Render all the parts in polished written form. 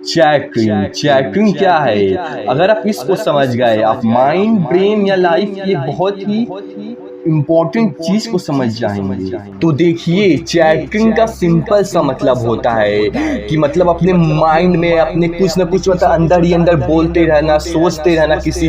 Chatting chatting क्या है? अगर आप इसको समझ गए, आप माइंड, ब्रेन या लाइफ की एक बहुत ही इम्पोर्टेंट चीज को समझ जाएंगे। तो देखिए, चैटिंग का सिंपल सा मतलब होता है कि मतलब अपने माइंड में अपने कुछ ना कुछ मतलब अंदर ही अंदर बोलते रहना, सोचते रहना, किसी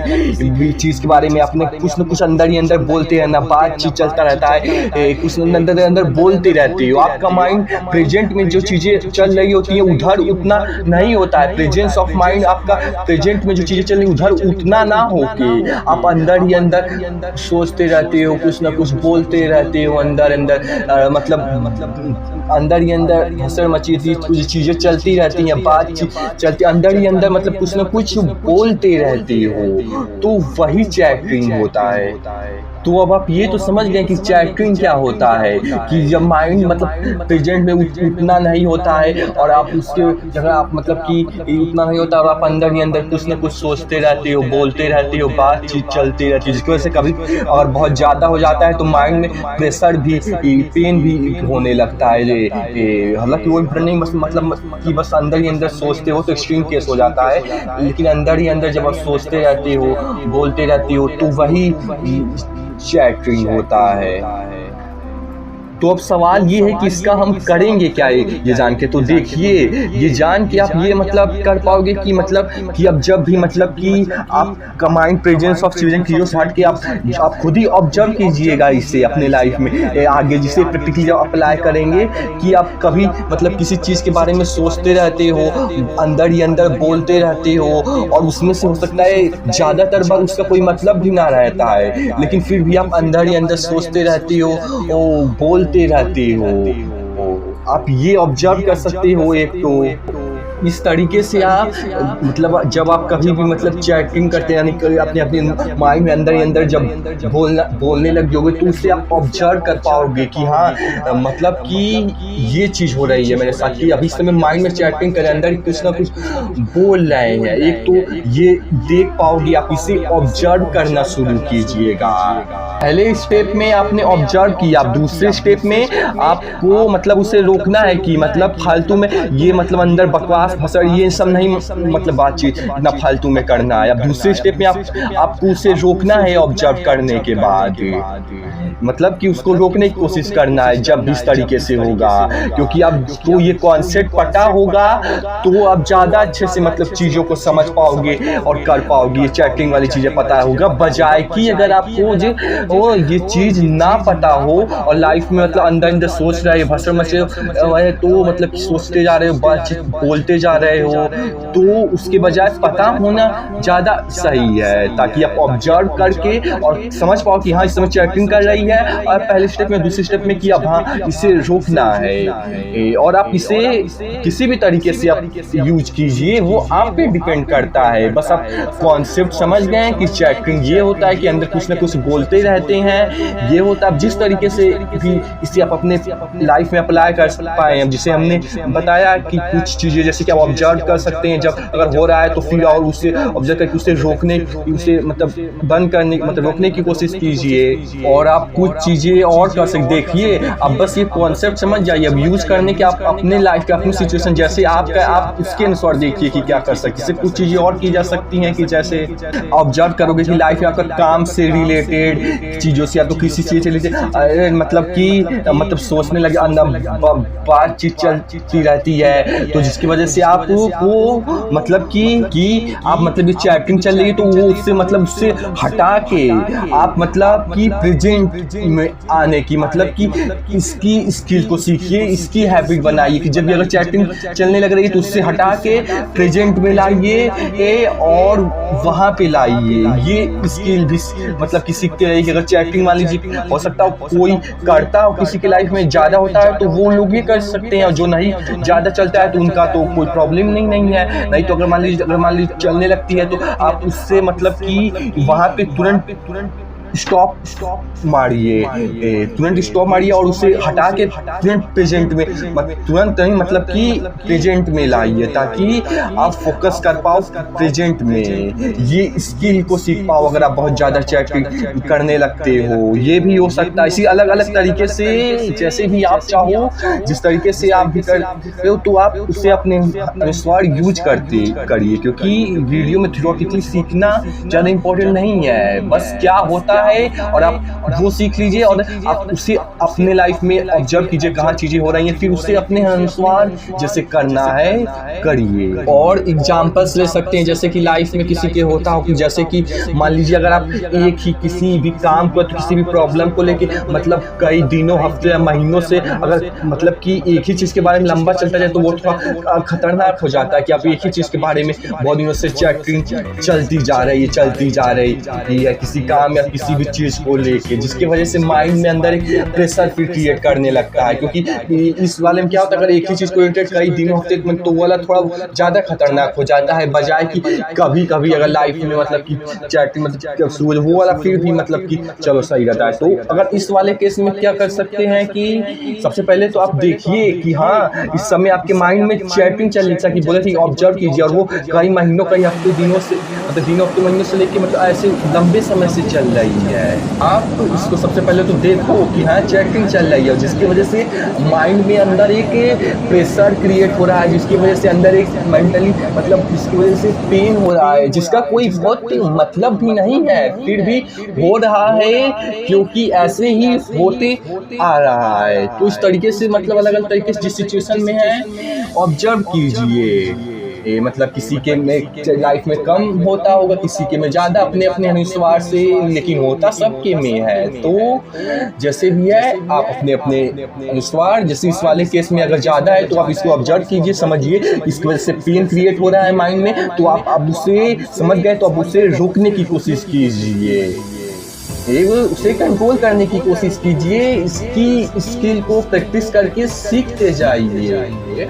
भी चीज के बारे में अपने कुछ ना कुछ अंदर ही अंदर बोलते रहना, बातचीत चलता रहता है, कुछ अंदर अंदर बोलते रहते हो। आपका माइंड प्रेजेंट में जो चीजें चल रही होती है उधर उतना नहीं होता है। प्रेजेंस ऑफ माइंड आपका प्रेजेंट में जो चीजें चल रही उधर उतना ना होके आप अंदर ही अंदर सोचते रहते हो, कुछ ना कुछ बोलते रहते हो अंदर अंदर, मतलब अंदर ही अंदर भसड़ मची थी, कुछ चीज़ें चलती रहती हैं, बातचीत चलती अंदर ही अंदर, मतलब कुछ ना कुछ बोलते रहते हो, तो वही चैटिंग होता है। तो अब आप ये तो समझ गए कि चैटिंग क्या होता है, कि जब माइंड मतलब प्रेजेंट में उतना नहीं होता है और आप उसके जगह आप मतलब कि उतना नहीं होता और आप अंदर ही अंदर कुछ ना कुछ सोचते रहते हो, बोलते रहते हो, बातचीत चलती रहती है, जिसकी वजह से कभी और बहुत ज़्यादा हो जाता है तो माइंड में प्रेशर भी, पेन भी होने लगता है। हालांकि वो नहीं, बस मतलब कि बस अंदर ही अंदर सोचते हो तो एक्सट्रीम केस हो जाता है, लेकिन अंदर ही अंदर जब आप सोचते रहते हो, बोलते रहते हो, तो वही चैटिंग होता है। तो अब सवाल ये है कि इसका हम करेंगे क्या, ये जान के। तो देखिए, ये जान के आप ये मतलब कर पाओगे कि मतलब कि अब जब भी मतलब कि आपका माइंड प्रेजेंस ऑफ चीज़ें चीज़ों से हट के आप खुद ही ऑब्जर्व कीजिएगा इसे अपने लाइफ में आगे, जिसे प्रैक्टिकली जब अप्लाई करेंगे कि आप कभी मतलब किसी चीज़ के बारे में सोचते रहते हो, अंदर ही अंदर बोलते रहते हो और उसमें से हो सकता है ज़्यादातर बार उसका कोई मतलब भी ना रहता है, लेकिन फिर भी आप अंदर ही अंदर सोचते रहते हो, बोलते रहते हो। आप ये ऑब्जर्व कर सकते हो। एक तो इस तरीके से आप मतलब जब आप कभी भी मतलब चैटिंग करते हैं, यानी अपने माइंड में अंदर ही अंदर जब बोलने लग जाओगे तो उससे आप ऑब्जर्व कर पाओगे कि हाँ मतलब कि ये चीज़ हो रही है मेरे साथ, कि अभी समय माइंड में चैटिंग करें, अंदर कुछ ना कुछ बोल रहे हैं। एक तो ये देख पाओगे, आप इसे ऑब्जर्व करना शुरू कीजिएगा। पहले स्टेप में आपने ऑब्जर्व किया, आप दूसरे स्टेप में आपको मतलब उसे रोकना है कि मतलब फालतू में ये मतलब अंदर बकवास फसड़ ये सब नहीं, मतलब बातचीत इतना फालतू में करना है। अब दूसरे स्टेप में आपको उसे रोकना है ऑब्जर्व करने के बाद, मतलब कि उसको रोकने की कोशिश करना है जब भी इस तरीके से होगा, क्योंकि अब तो ये कॉन्सेप्ट पता होगा तो अब ज़्यादा अच्छे से मतलब चीज़ों को समझ पाओगे और कर पाओगे। ये चैटिंग वाली चीज़ें पता होगा, बजाय कि अगर आपको जो ये चीज़ ना पता हो और लाइफ में मतलब अंदर अंदर सोच रहे हो, भसड़ मचे तो मतलब सोचते जा रहे हो, बातचीत बोलते जा रहे हो, तो उसके बजाय पता होना ज़्यादा सही है, ताकि आप ऑब्जर्व करके और समझ पाओ कि हाँ इस समय चैटिंग कर रही है, और पहले स्टेप में दूसरे स्टेप में कि अब हाँ इसे रोकना है। और आप इसे किसी भी तरीके से आप यूज कीजिए, वो आप पे डिपेंड करता है। बस आप कॉन्सेप्ट समझ गए कि चैटिंग ये होता है कि अंदर कुछ ना कुछ बोलते रहते हैं, ये होता है। जिस तरीके से भी इसे आप अपने लाइफ में अप्लाई कर पाए, जिसे हमने बताया कि कुछ चीज़ें जैसे कि आप ऑब्जर्व कर सकते हैं, जब अगर हो रहा है तो फिर और उसे ऑब्जर्व करके उसे रोकने, उसे मतलब बंद करने, मतलब रोकने की कोशिश कीजिए। और आप कुछ चीज़ें और कर सकते, देखिए अब बस ये कॉन्सेप्ट समझ जाइए, अब यूज़ करने के आप अपने लाइफ का, अपनी सिचुएशन जैसे आपका, आप उसके अनुसार देखिए कि क्या कर सकते हैं। कुछ चीज़ें और की जा सकती हैं कि जैसे ऑब्जर्व करोगे कि लाइफ में आपका काम से रिलेटेड चीज़ों से या तो किसी चीज़ से रिलेटेड मतलब कि मतलब सोचने लगे, अंदर बातचीत चलती रहती है, तो जिसकी वजह से आपको मतलब कि आप मतलब ये चैटिंग चल रही है तो वो उससे मतलब उससे हटा के आप मतलब कि प्रेजेंट में आने की, मतलब कि इसकी स्किल को सीखिए, इसकी हैबिट बनाइए कि जब भी अगर चैटिंग चलने लग रही है तो उससे हटा के प्रेजेंट में लाइए और वहाँ पे लाइए। ये स्किल भी मतलब कि सीखते रहिए कि अगर चैटिंग मान लीजिए हो सकता हो कोई करता हो, किसी के लाइफ में ज़्यादा होता है तो वो लोग ये कर सकते हैं, और जो नहीं ज़्यादा चलता है तो उनका तो कोई प्रॉब्लम नहीं है। नहीं तो अगर मान लीजिए चलने लगती है तो आप उससे मतलब कि वहाँ पे तुरंत स्टॉप मारिए, तुरंत स्टॉप मारिए और उसे हटा के तुरंत प्रेजेंट में, तुरंत नहीं मतलब कि प्रेजेंट में लाइए, ताकि आप फोकस कर पाओ प्रेजेंट में, ये स्किल को सीख पाओ। अगर आप बहुत ज़्यादा चैटिंग करने लगते हो, ये भी हो सकता है। इसी अलग अलग तरीके से जैसे भी आप चाहो, जिस तरीके से आप भी करते हो, तो आप उसे अपने अनुसार यूज करिए, क्योंकि वीडियो में थ्योरेटिकली सीखना ज़्यादा इम्पोर्टेंट नहीं है। बस क्या होता है और आप वो सीख लीजिए और आप उसे अपने लाइफ में ऑब्जर्व कीजिए कहाँ चीज़ें हो रही हैं, फिर उसे अपने अनुसार जैसे करना है करिए। और एग्जाम्पल्स ले सकते हैं, जैसे कि लाइफ में किसी के होता हो कि जैसे कि मान लीजिए अगर आप एक ही किसी भी काम को, तो किसी भी प्रॉब्लम को लेके मतलब कई दिनों, हफ्ते या महीनों से अगर मतलब कि एक ही चीज़ के बारे में लंबा चलता जाए, तो वो थोड़ा खतरनाक हो जाता है कि आप एक ही चीज़ के बारे में बहुत दिनों से चैटिंग चलती जा रही है किसी काम या किसी भी चीज़ को लेके, जिसकी वजह से माइंड में अंदर एक प्रेशर फिर क्रिएट करने लगता है। क्योंकि इस वाले में क्या होता है, अगर एक ही चीज़ को रिलेटेड कई दिनों हफ्ते में, तो वाला थोड़ा ज़्यादा खतरनाक हो जाता है, बजाय कि कभी कभी अगर लाइफ में मतलब कि चैटिंग मतलब शुरू वो वाला फिर भी मतलब कि चलो सही रहता है। तो अगर इस वाले केस में क्या कर सकते हैं कि सबसे पहले तो आप देखिए कि हाँ इस समय आपके माइंड में चैटिंग चल रही है कि बोले थे, ऑब्जर्व कीजिए, और वो कई महीनों कई हफ्ते दिनों से मतलब दिनों हफ्ते महीनों से लेके मतलब ऐसे लंबे समय से चल रही है। आप इसको सबसे पहले तो देखो कि हाँ चैटिंग चल रही है, जिसकी वजह से माइंड में अंदर एक प्रेशर क्रिएट हो रहा है, जिसकी वजह से अंदर एक मेंटली मतलब इसकी वजह से पेन हो रहा है, जिसका कोई बहुत मतलब भी नहीं है, फिर भी हो रहा है क्योंकि ऐसे ही होते आ रहा है। तो इस तरीके से मतलब अलग अलग तरीके से जिस सिचुएशन में है ऑब्जर्व कीजिए। मतलब किसी के में लाइफ में कम होता होगा, किसी के में ज़्यादा, अपने अपने अनुसार से, लेकिन होता सबके में है। तो जैसे भी है आप अपने अपने अनुसार, जैसे इस वाले केस में अगर ज़्यादा है तो आप इसको ऑब्जर्व कीजिए, समझिए इसकी वजह से पेन क्रिएट हो रहा है माइंड में, तो आप अब उसे समझ गए तो अब उसे रोकने की कोशिश कीजिए, उसे कंट्रोल करने की कोशिश कीजिए, इसकी स्किल को प्रैक्टिस करके सीखते जाइए।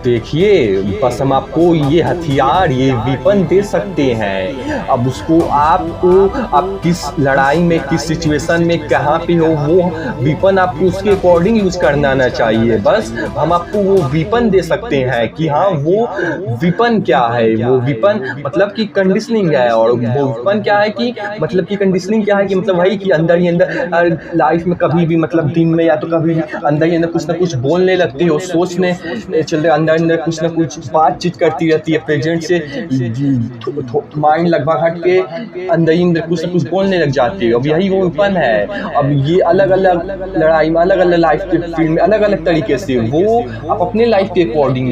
देखिए बस हम आपको ये हथियार, ये वेपन दे सकते हैं। अब उसको आप किस लड़ाई में, किस सिचुएशन में, कहाँ पे हो, वो वेपन आपको उसके अकॉर्डिंग यूज करना आना चाहिए। बस हम आपको वो वेपन दे सकते हैं कि हाँ वो वेपन क्या है। वो वेपन मतलब कि कंडीशनिंग है, और वो वेपन क्या है कि मतलब कि कंडीशनिंग क्या है कि मतलब वही कि अंदर ही अंदर लाइफ में कभी भी मतलब दिन में या तो कभी भी अंदर ही अंदर कुछ ना कुछ बोलने लगते हो, सोचने चल रहे अंदर कुछ ना कुछ बातचीत करती रहती है, प्रेजेंट से माइंड लगभग हट के अंदर ही अंदर कुछ ना कुछ बोलने लग जाती है। अब यही वो वेपन है। अब ये अलग अलग लड़ाई में, अलग अलग लाइफ के फील्ड में अलग अलग तरीके से वो आप अपने लाइफ के अकॉर्डिंग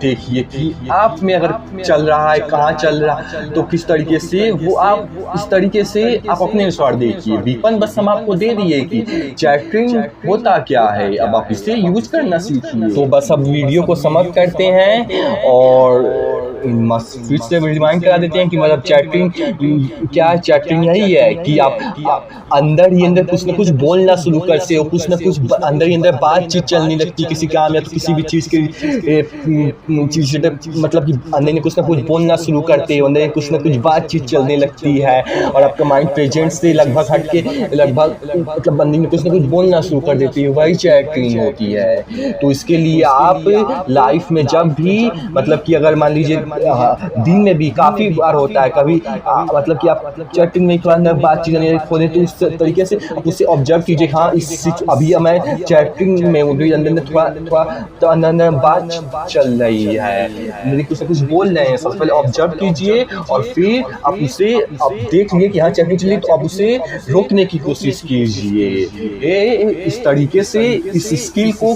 देखिए कि आप में अगर चल रहा है, कहाँ चल रहा, तो किस तरीके से वो आप इस तरीके से आप अपने अनुसार देखिए। वेपन बस हम आपको दे दिए कि चैटिंग होता क्या है, अब आप इसे यूज करना सीखिए। तो बस अब वीडियो को समझ करते हैं और फिर से रिमाइंड करा देते हैं कि मतलब चैटिंग क्या है। चैटिंग यही है कि आप अंदर ही अंदर कुछ ना कुछ बोलना शुरू करते हो, कुछ ना कुछ अंदर ही अंदर बातचीत चलने लगती है किसी काम या तो किसी भी चीज़ की चीज़ मतलब कि अंदर ही कुछ ना कुछ बोलना शुरू करते हो, अंदर कुछ ना कुछ बातचीत चलने लगती है, और आपका माइंड प्रेजेंट से लगभग हट के लगभग मतलब अंदर में कुछ ना कुछ बोलना शुरू कर देती है, वही चैटिंग होती है। तो इसके लिए आप लाइफ में जब भी मतलब कि अगर मान लीजिए दिन में भी काफ़ी बार होता है कभी मतलब कि आप चैटिंग में थोड़ा बातचीत खोलें, तो उस तरीके से आप उसे ऑब्जर्व कीजिए। हाँ इस अभी मैं चैटिंग में अंदर थोड़ा तो अंदर बात चल रही है, मेरे कुछ ना कुछ बोल रहे हैं, सबसे पहले ऑब्जर्व कीजिए और फिर आप उसे आप देख लिए कि हाँ चैटिंग चल रही, तो आप उसे रोकने की कोशिश कीजिए। इस तरीके से इस स्किल को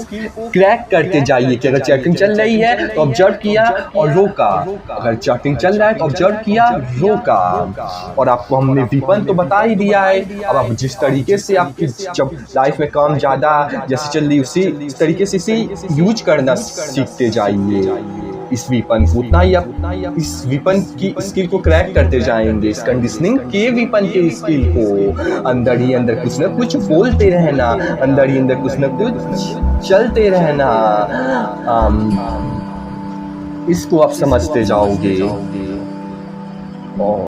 क्रैक करते जाइए कि अगर चैटिंग चल रही है तो ऑब्जर्व किया और रोका, अगर चैटिंग चल रहा है तो ऑब्जर्व किया, रोका। और आपको हमने वेपन तो बता ही दिया है। अब आप जिस तरीके से आपकी जब लाइफ में काम ज़्यादा जैसे चल रही उसी इस तरीके से इसे यूज करना सीखते जाइए। इस वेपन को उतना ही आप इस वेपन की स्किल को क्रैक करते जाएंगे। इस कंडीशनिंग के वेपन के स्किल को अंदर ही अंदर कुछ ना कुछ बोलते रहना, अंदर ही अंदर कुछ ना कुछ चलते रहना, इसको आप समझते जाओगे।